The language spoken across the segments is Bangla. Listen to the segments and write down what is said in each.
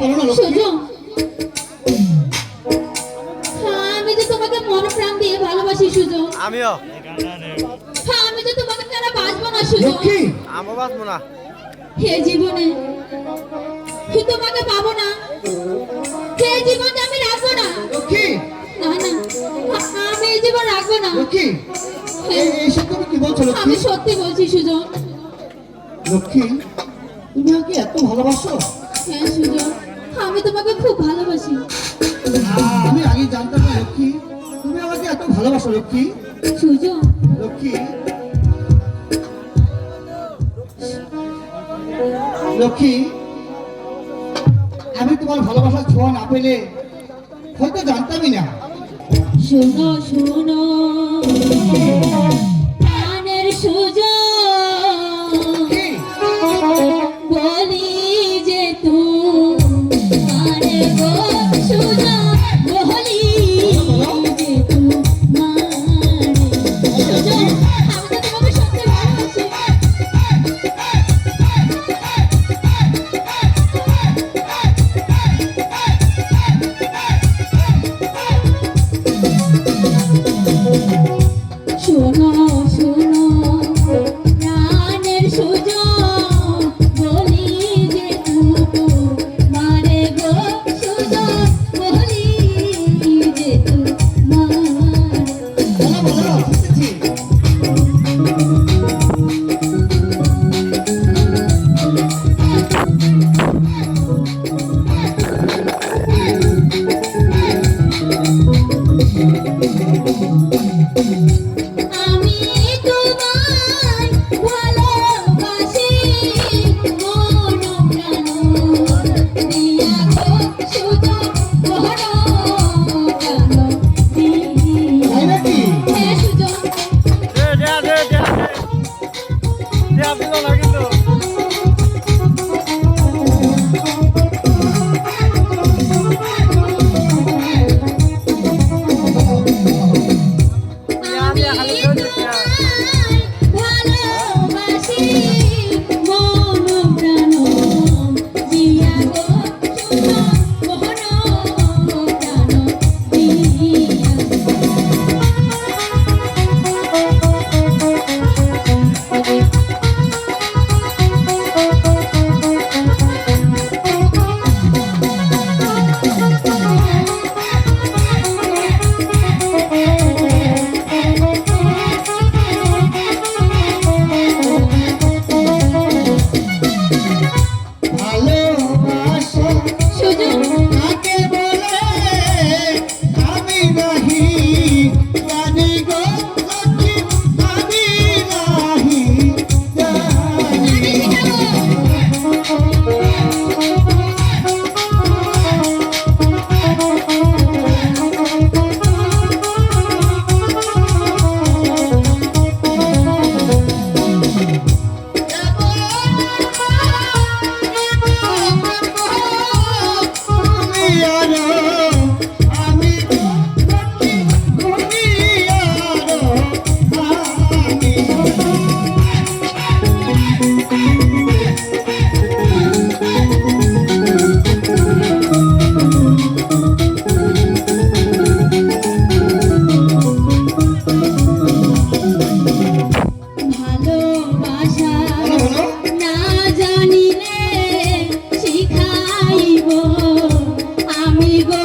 বলো না লক্ষ্মী। সুজন, আমি যে তোমাকে মন প্রাণ দিয়ে ভালোবাসি সুজন। আমিও। আমি যে তোমাকে ছাড়া বাঁচবো না সুজন। লক্ষ্মী আমিও বাঁচবো না। হে জীবনে তোমাকে পাবো না, হে জীবনে আমি রাখবো না। লক্ষ্মী না না, আমি এই জীবন রাখবো না। লক্ষ্মী এইসব তুমি কি বলছো লক্ষ্মী? আমি সত্যি বলছি সুজন। লক্ষ্মী তুমি আমাকে এত ভালোবাসো? হ্যাঁ সুজন, আমি তোমাকে খুব ভালোবাসি। আমি আগে জানতাম না লক্ষ্মী তুমি আমাকে এত ভালোবাসো লক্ষ্মী। সুজন, লক্ষ্মী লক্ষ্মী আমি তোমার ভালোবাসার ছোঁয়া না পেলে হয়তো জানতামই না। শোনো শোনো প্রাণের সুজন, কি? বলি যে তোমারে গো সুজন, বলি যে তোমারে সুজন, আমি তো তোমাকে সত্যি ভালোবাসি। শোনো শোনো প্রাণের সুজন, বলি যে তোমারে গো সুজন, বলি যে তোমারে। বলো বলো শুনতেছি। আমি তোমায় ভালোবাসি মন প্রাণ দিয়া গো সুজন, মন প্রাণ দিয়া। তাই নাকি? হ্যাঁ সুজন, দিল না কিন্তু। আমি তোমায় ভালোবাসি মন প্রাণ দিয়া গো সুজন, মন প্রাণ দিয়া। ভালোবাসো সুজন, কাকে বলে আমি নাহি জানি গো লক্ষ্মী, আমি নাহি জানি। তুমি আরো আমি লক্ষ্মী, তুমি আরো আমি। ভালোবাসা বলো বলো। না জানিলে শিখাইব আমি গো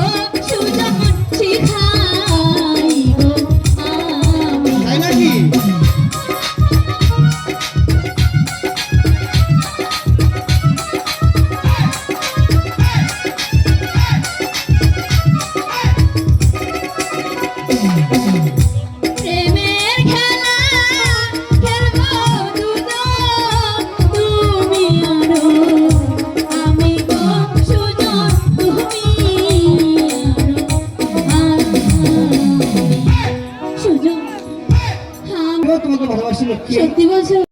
সুজন, শিখাইব আমি। তাই নাকি?